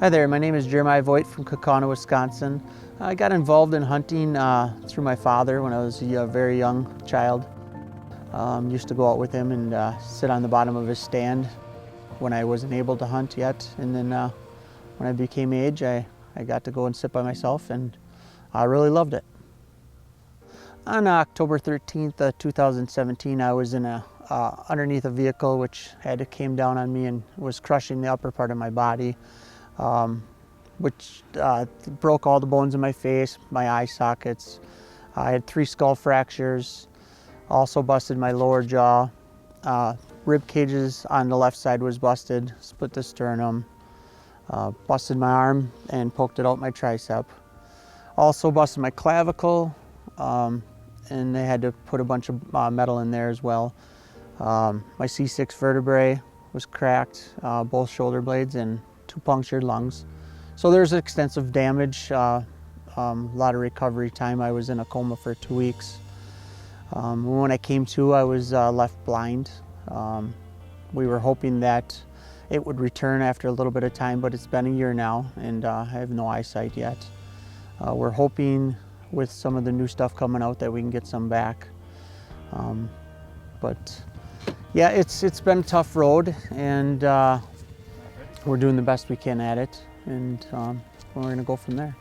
Hi there, my name is Jeremiah Voigt from Kaukauna, Wisconsin. I got involved in hunting through my father when I was a very young child. Used to go out with him and sit on the bottom of his stand when I wasn't able to hunt yet. And then when I became age, I got to go and sit by myself, and I really loved it. On October 13th, 2017, I was in underneath a vehicle which came down on me and was crushing the upper part of my body. Which broke all the bones in my face, my eye sockets. I had 3 skull fractures, also busted my lower jaw. Rib cages on the left side was busted, split the sternum, busted my arm and poked it out my tricep. Also busted my clavicle, and they had to put a bunch of metal in there as well. My C6 vertebrae was cracked, both shoulder blades, and 2 punctured lungs. So there's extensive damage, a lot of recovery time. I was in a coma for 2 weeks. When I came to, I was left blind. We were hoping that it would return after a little bit of time, but it's been a year now, and I have no eyesight yet. We're hoping with some of the new stuff coming out that we can get some back. But yeah, it's been a tough road, and we're doing the best we can at it, and we're going to go from there.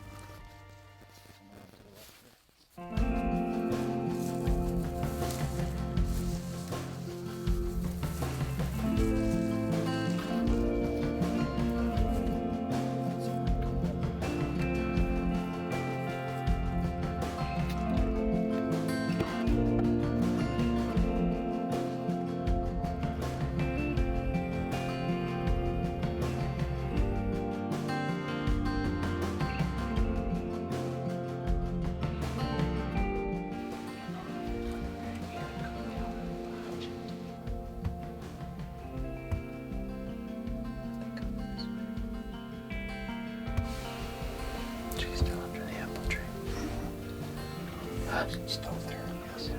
Still there, yes.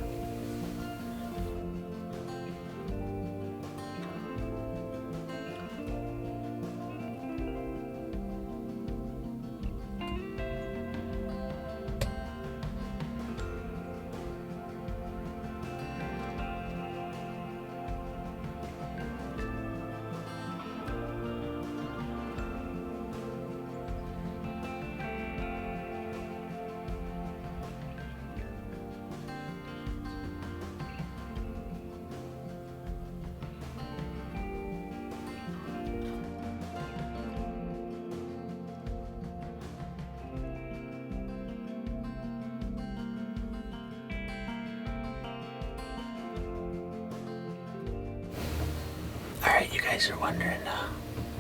Alright, you guys are wondering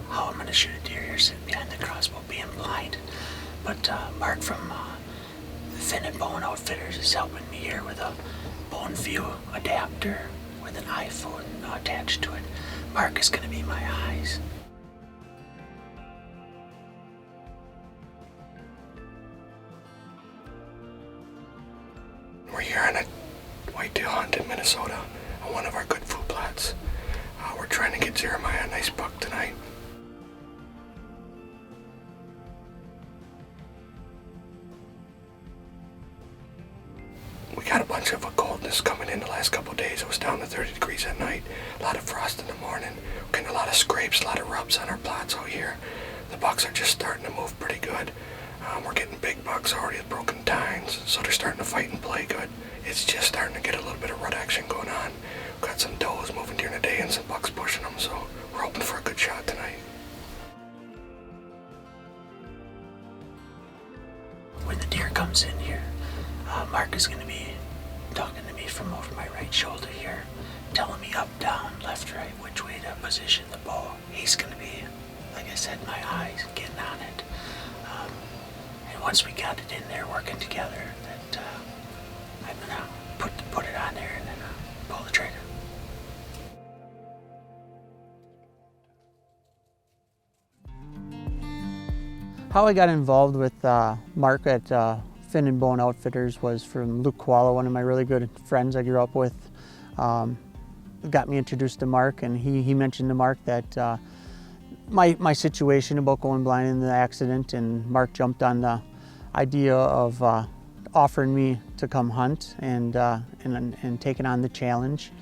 how I'm going to shoot a deer here sitting behind the crossbow being blind. But Mark from Fin and Bone Outfitters is helping me here with a Bone View adapter with an iPhone attached to it. Mark is going to be my eyes. We're here on a whitetail hunt in Minnesota on one of our good food plots. We're trying to get Jeremiah a nice buck tonight. We got a bunch of coldness coming in the last couple of days. It was down to 30 degrees at night, a lot of frost in the morning, getting a lot of scrapes, a lot of rubs on our plots out here. The bucks are just starting to move pretty good. We're getting big bucks already with broken tines, so they're starting to fight and play good. It's just starting to get a little bit of rut action going on. We've got some does moving during the day and some bucks pushing them, so we're hoping for a good shot tonight. When the deer comes in here, Mark is going to be talking to me from over my right shoulder here, telling me up, down, left, right, which way to position the bow. He's going to be, like I said, my eyes getting on it. And once we got it in there working together, that I'm going to put it on there and then pull the trigger. How I got involved with Mark at Fin and Bone Outfitters was from Luke Koala, one of my really good friends I grew up with. Got me introduced to Mark, and he mentioned to Mark that my situation about going blind in the accident, and Mark jumped on the idea of offering me to come hunt and taking on the challenge.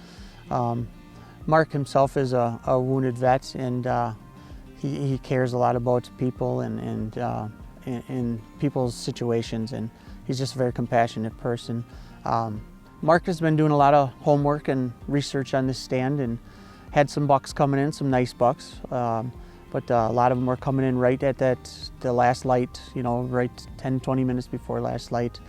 Mark himself is a wounded vet, and he cares a lot about people and people's situations, and he's just a very compassionate person. Mark has been doing a lot of homework and research on this stand and had some bucks coming in, some nice bucks, but a lot of them were coming in right at the last light, you know, right 10-20 minutes before last light.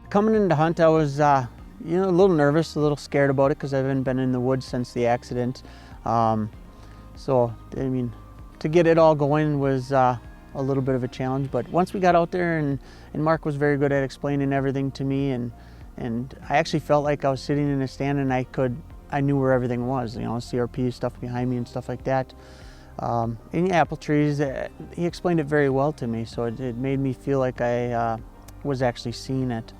Coming in to hunt, I was a little nervous, a little scared about it because I haven't been in the woods since the accident. So, I mean, to get it all going was a little bit of a challenge, but once we got out there and Mark was very good at explaining everything to me, and I actually felt like I was sitting in a stand and I knew where everything was, you know, CRP stuff behind me and stuff like that. In the apple trees, he explained it very well to me, so it made me feel like I was actually seeing it.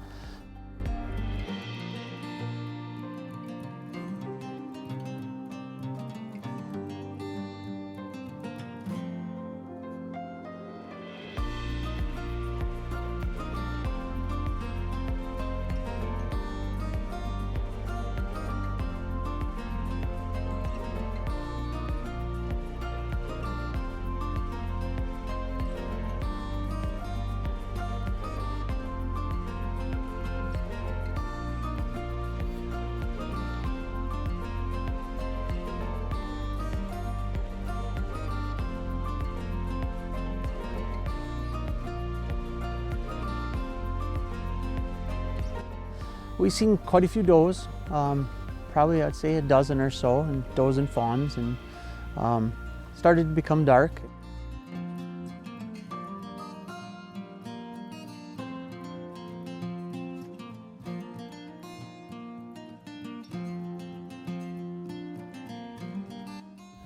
We've seen quite a few does, probably I'd say a dozen or so, and does and fawns, and started to become dark.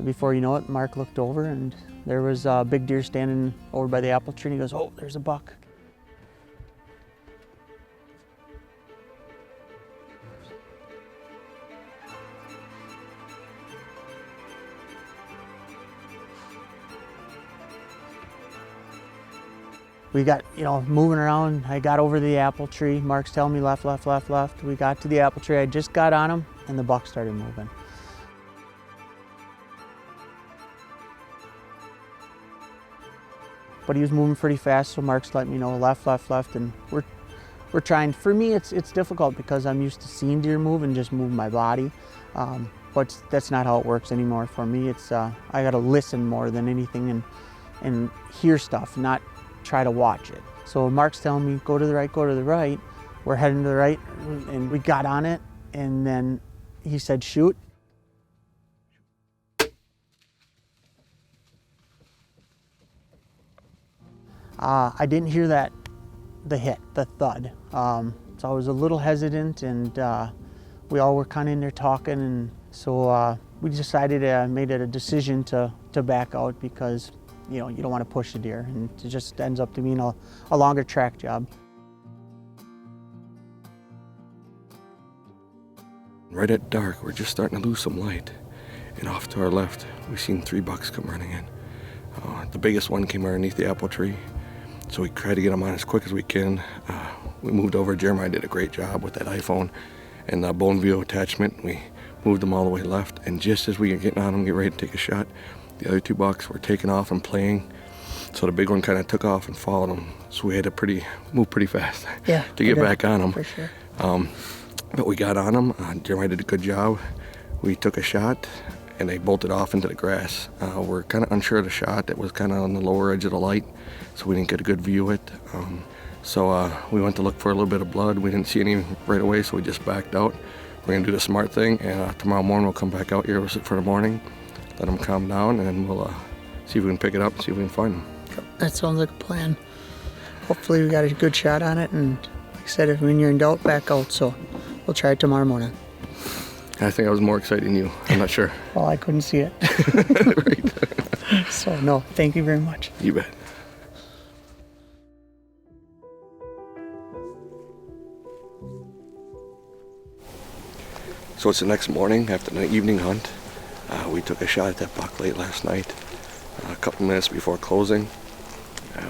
Before you know it, Mark looked over and there was a big deer standing over by the apple tree, and he goes, "Oh, there's a buck." We got, moving around. I got over the apple tree. Mark's telling me left, left, left, left. We got to the apple tree. I just got on him and the buck started moving. But he was moving pretty fast, so Mark's letting me know left, left, left, and we're trying. For me, it's difficult because I'm used to seeing deer move and just move my body, but that's not how it works anymore for me. It's I got to listen more than anything and hear stuff, not try to watch it. So Mark's telling me, go to the right, go to the right. We're heading to the right, and we got on it, and then he said, shoot. I didn't hear the hit, the thud. So I was a little hesitant, and we all were kind of in there talking, and so we decided, made it a decision to back out because you don't want to push the deer, and it just ends up to being a longer track job. Right at dark, we're just starting to lose some light, and off to our left, we've seen 3 bucks come running in. The biggest one came underneath the apple tree, so we tried to get them on as quick as we can. we moved over. Jeremiah did a great job with that iPhone and the bone view attachment. We moved them all the way left, and just as we were getting on them, get ready to take a shot, the other 2 bucks were taking off and playing. So the big one kind of took off and followed them. So we had to move pretty fast to get back on them. For sure. But we got on them. Jeremiah did a good job. We took a shot, and they bolted off into the grass. We're kind of unsure of the shot. It was kind of on the lower edge of the light, so we didn't get a good view of it. So we went to look for a little bit of blood. We didn't see any right away, so we just backed out. We're gonna do the smart thing, and tomorrow morning we'll come back out here for the morning, let them calm down, and then we'll see if we can pick it up and see if we can find them. That sounds like a plan. Hopefully we got a good shot on it, and like I said, if when you're in doubt, back out. So we'll try it tomorrow morning. I think I was more excited than you. I'm not sure. Well, I couldn't see it. Right. So no, thank you very much. You bet. So it's the next morning after the evening hunt. We took a shot at that buck late last night, a couple minutes before closing.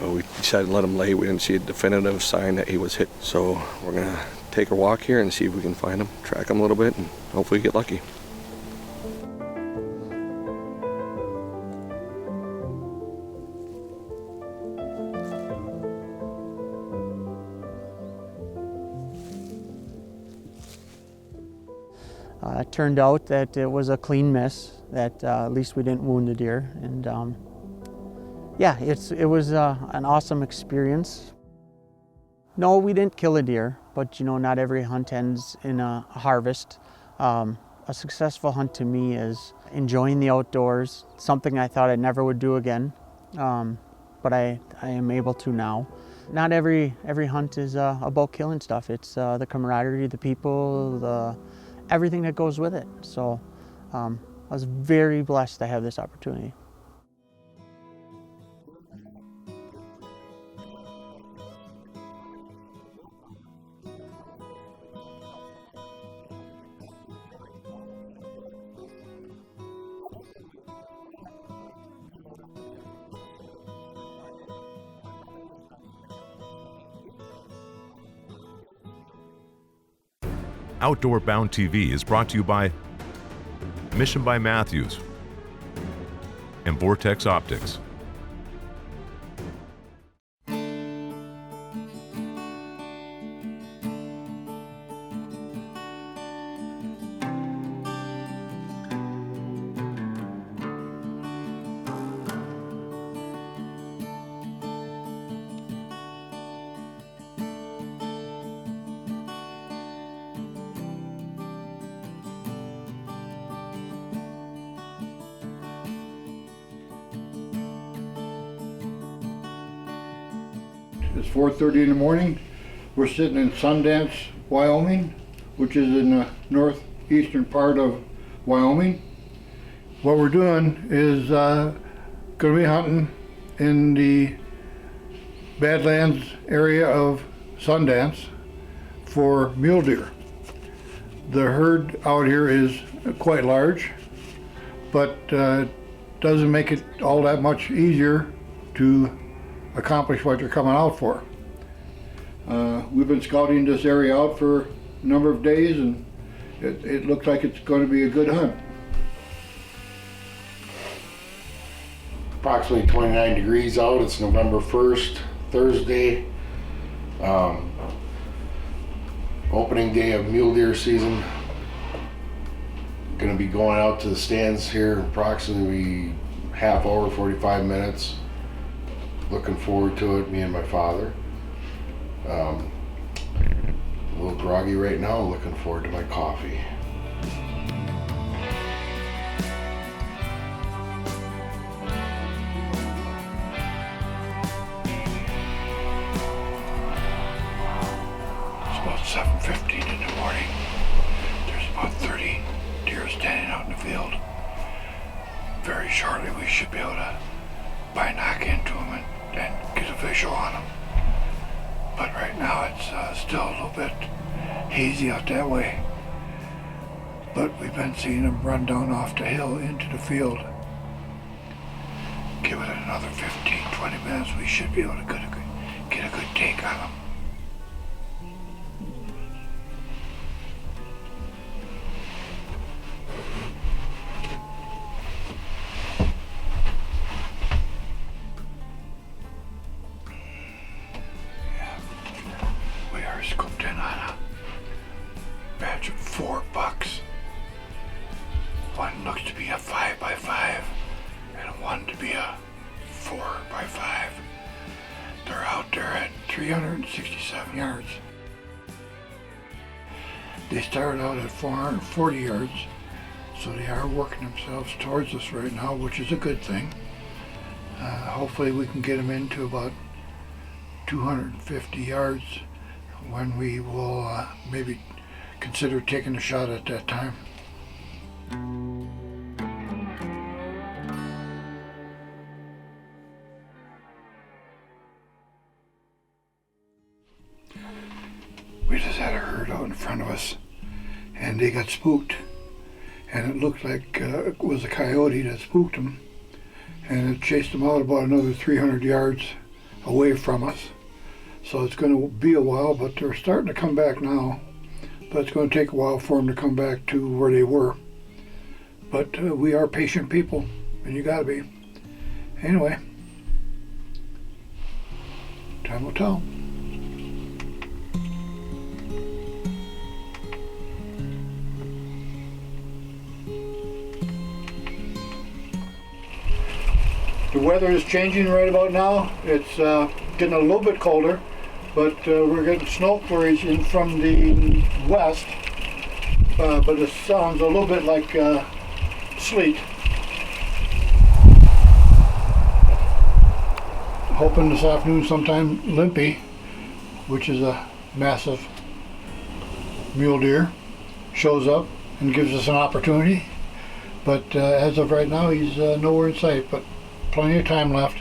We decided to let him lay. We didn't see a definitive sign that he was hit. So we're gonna take a walk here and see if we can find him, track him a little bit, and hopefully get lucky. It turned out that it was a clean miss, that at least we didn't wound the deer. And yeah, it was an awesome experience. No, we didn't kill a deer, but you know, not every hunt ends in a harvest. A successful hunt to me is enjoying the outdoors, something I thought I never would do again, but I am able to now. Not every hunt is about killing stuff. It's the camaraderie, the people, everything that goes with it. So I was very blessed to have this opportunity. Outdoor Bound TV is brought to you by Mission by Matthews and Vortex Optics. It's 4:30 in the morning. We're sitting in Sundance, Wyoming, which is in the northeastern part of Wyoming. What we're doing is going to be hunting in the Badlands area of Sundance for mule deer. The herd out here is quite large, but doesn't make it all that much easier to accomplish what you're coming out for. We've been scouting this area out for a number of days, and it looks like it's going to be a good hunt. Approximately 29 degrees out. It's November 1st, Thursday. Opening day of mule deer season. Going to be going out to the stands here approximately half hour, 45 minutes. Looking forward to it, me and my father. A little groggy right now, looking forward to my coffee. It's about 7:15 in the morning. There's about 30 deer standing out in the field. Very shortly we should be able to knock into them and get a visual on them. But right now it's still a little bit hazy out that way. But we've been seeing them run down off the hill into the field. Give it another 15, 20 minutes, we should be able to get a good take on them. batch of 4 bucks. One looks to be a 5x5 and one to be a 4x5. They're out there at 367 yards. They started out at 440 yards, so they are working themselves towards us right now, which is a good thing. Hopefully we can get them into about 250 yards when we will maybe consider taking a shot at that time. We just had a herd out in front of us, and they got spooked, and it looked like it was a coyote that spooked them, and it chased them out about another 300 yards away from us. So it's going to be a while, but they're starting to come back now, but it's going to take a while for them to come back to where they were. But we are patient people, and you got to be. Anyway, time will tell. The weather is changing right about now. It's getting a little bit colder, but we're getting snow flurries in from the west, but it sounds a little bit like sleet. Hoping this afternoon sometime Limpy, which is a massive mule deer, shows up and gives us an opportunity. But as of right now, he's nowhere in sight, but plenty of time left.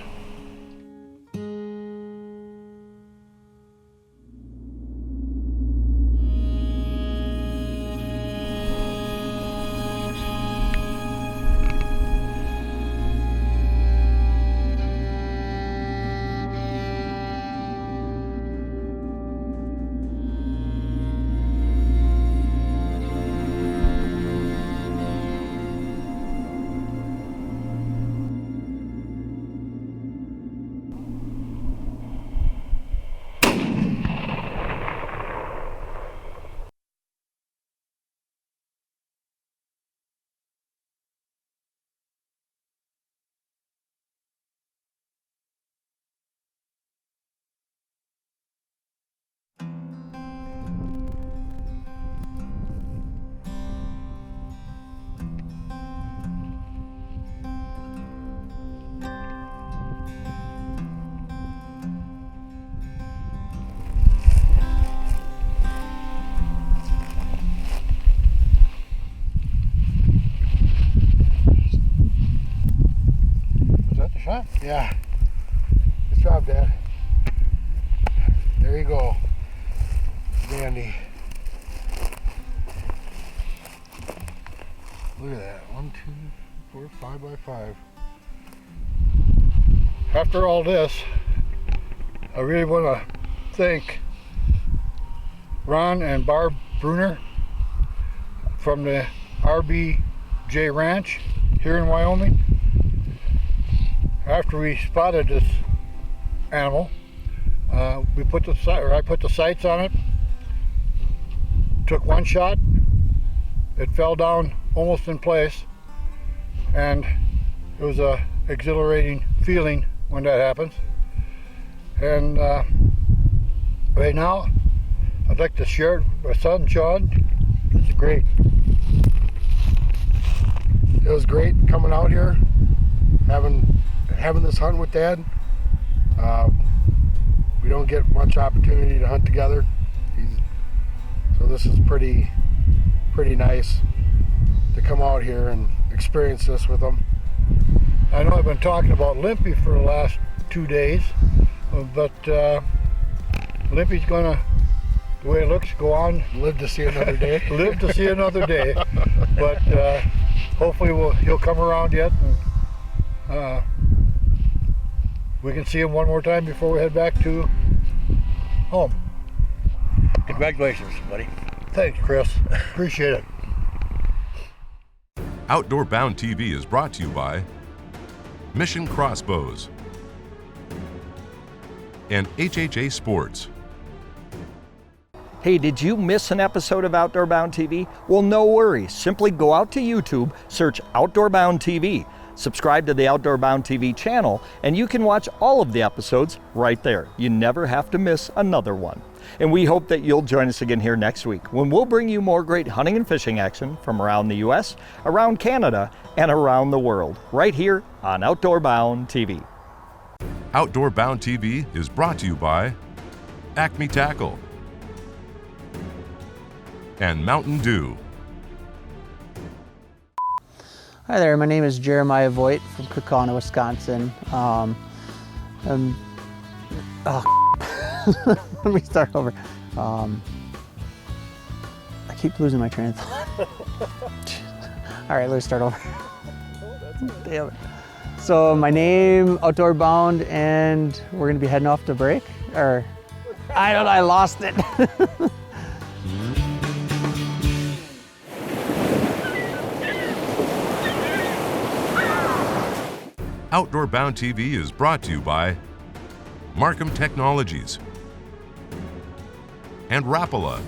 Shot? Yeah. Good job, Dad. There you go. Dandy. Look at that. 1, 2, 4, 5x5. After all this, I really want to thank Ron and Barb Bruner from the RBJ Ranch here in Wyoming. After we spotted this animal, I put the sights on it, took one shot, it fell down almost in place, and it was a exhilarating feeling when that happens. And right now, I'd like to share it with my son, John. It's great. It was great coming out here, having this hunt with Dad. We don't get much opportunity to hunt together, so this is pretty nice to come out here and experience this with him. I know I've been talking about Limpy for the last 2 days, but Limpy's gonna, the way it looks, go on. Live to see another day. Live to see another day. But hopefully he'll come around yet, and we can see him one more time before we head back to home. Congratulations, buddy. Thanks, Chris. Appreciate it. Outdoor Bound TV is brought to you by Mission Crossbows and HHA Sports. Hey, did you miss an episode of Outdoor Bound TV? Well, no worries. Simply go out to YouTube, search Outdoor Bound TV, subscribe to the Outdoor Bound TV channel, and you can watch all of the episodes right there. You never have to miss another one. And we hope that you'll join us again here next week when we'll bring you more great hunting and fishing action from around the U.S., around Canada, and around the world, right here on Outdoor Bound TV. Outdoor Bound TV is brought to you by Acme Tackle and Mountain Dew. Hi there, my name is Jeremiah Voigt from Kaukauna, Wisconsin. Let me start over. I keep losing my train of thought. All right, let's start over. Damn it. So my name, Outdoor Bound, and we're gonna be heading off to break, or I don't know, I lost it. Outdoor Bound TV is brought to you by Markham Technologies and Rapala.